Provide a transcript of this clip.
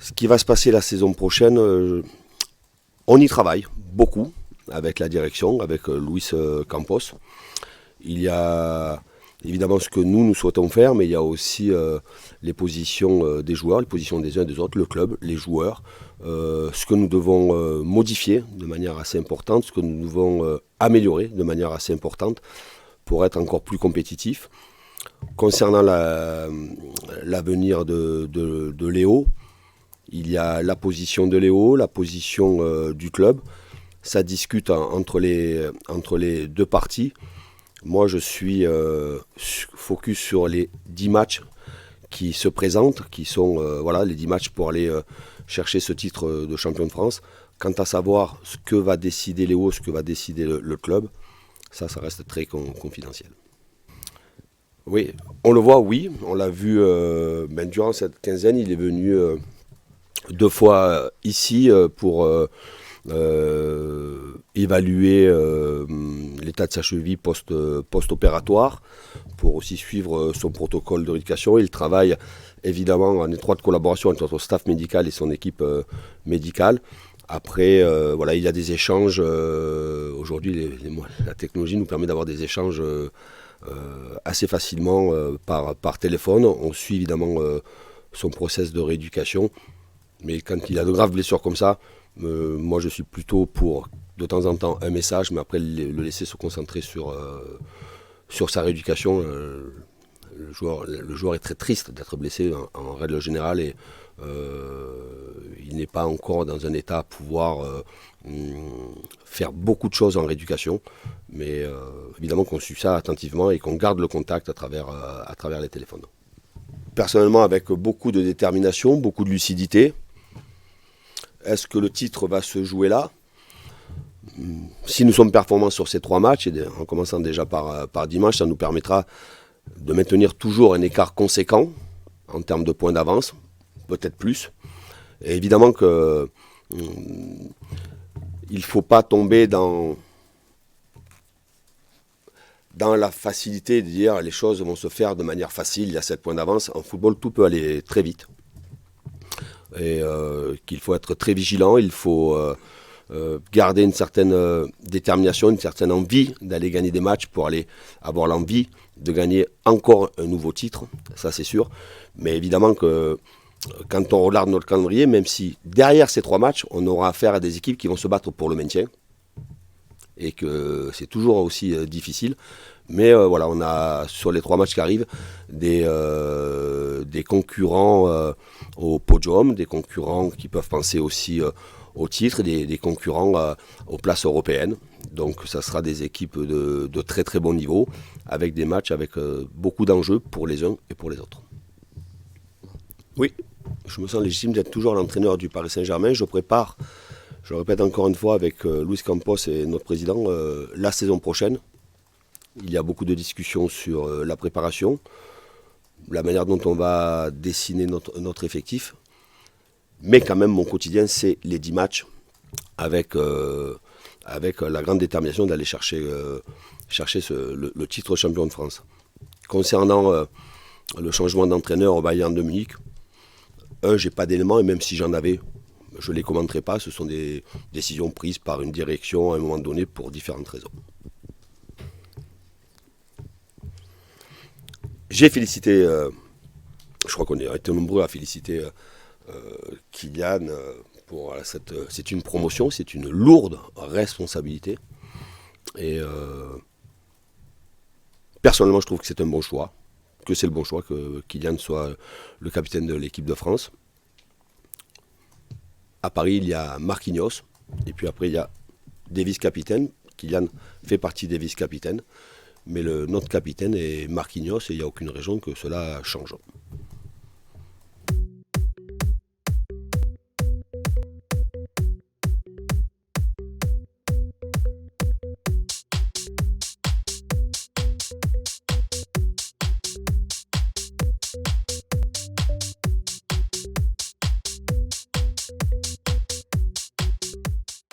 Ce qui va se passer la saison prochaine, on y travaille beaucoup avec la direction, avec Luis Campos. Il y a évidemment ce que nous souhaitons faire, mais il y a aussi les positions des joueurs, les positions des uns et des autres, le club, les joueurs, ce que nous devons modifier de manière assez importante, ce que nous devons améliorer de manière assez importante pour être encore plus compétitifs. Concernant l'avenir de Léo, il y a la position de Léo, la position du club. Ça discute entre les deux parties. Moi, je suis focus sur les 10 matchs qui se présentent, qui sont les 10 matchs pour aller chercher ce titre de champion de France. Quant à savoir ce que va décider Léo, ce que va décider le club, ça reste très confidentiel. Oui, on le voit, oui. On l'a vu durant cette quinzaine, il est venu 2 fois ici pour évaluer l'état de sa cheville post-opératoire, pour aussi suivre son protocole de rééducation. Il travaille évidemment en étroite collaboration avec notre staff médical et son équipe médicale. Après, il y a des échanges. Aujourd'hui, la technologie nous permet d'avoir des échanges assez facilement par téléphone. On suit évidemment son process de rééducation. Mais quand il a de graves blessures comme ça, moi je suis plutôt pour de temps en temps un message, mais après le laisser se concentrer sur sa rééducation. Le joueur est très triste d'être blessé en règle générale et il n'est pas encore dans un état à pouvoir faire beaucoup de choses en rééducation. Mais évidemment qu'on suit ça attentivement et qu'on garde le contact à travers les téléphones. Personnellement, avec beaucoup de détermination, beaucoup de lucidité. Est-ce que le titre va se jouer là ? Si nous sommes performants sur ces 3 matchs, et en commençant déjà par dimanche, ça nous permettra de maintenir toujours un écart conséquent en termes de points d'avance, peut-être plus. Et évidemment qu'il ne faut pas tomber dans la facilité de dire les choses vont se faire de manière facile, il y a 7 points d'avance. En football, tout peut aller très vite. Et qu'il faut être très vigilant, il faut garder une certaine détermination, une certaine envie d'aller gagner des matchs pour aller avoir l'envie de gagner encore un nouveau titre, ça c'est sûr. Mais évidemment que quand on regarde notre calendrier, même si derrière ces 3 matchs, on aura affaire à des équipes qui vont se battre pour le maintien, et que c'est toujours aussi difficile. Mais on a sur les 3 matchs qui arrivent des concurrents au podium, des concurrents qui peuvent penser aussi au titre, des concurrents aux places européennes. Donc ça sera des équipes de très très bon niveau, avec des matchs avec beaucoup d'enjeux pour les uns et pour les autres. Oui, je me sens légitime d'être toujours l'entraîneur du Paris Saint-Germain. Je prépare, je le répète encore une fois avec Luis Campos et notre président, la saison prochaine. Il y a beaucoup de discussions sur la préparation, la manière dont on va dessiner notre effectif. Mais quand même, mon quotidien, c'est les 10 matchs avec la grande détermination d'aller chercher le titre champion de France. Concernant le changement d'entraîneur au Bayern de Munich, j'ai pas d'éléments, et même si j'en avais, je ne les commenterai pas. Ce sont des décisions prises par une direction à un moment donné pour différentes raisons. J'ai félicité, je crois qu'on a été nombreux à féliciter Kylian pour c'est une promotion, c'est une lourde responsabilité. Et personnellement, je trouve que c'est un bon choix, que c'est le bon choix que Kylian soit le capitaine de l'équipe de France. À Paris, il y a Marquinhos, et puis après, il y a des vice-capitaines. Kylian fait partie des vice-capitaines. Mais notre capitaine est Marquinhos et il n'y a aucune raison que cela change.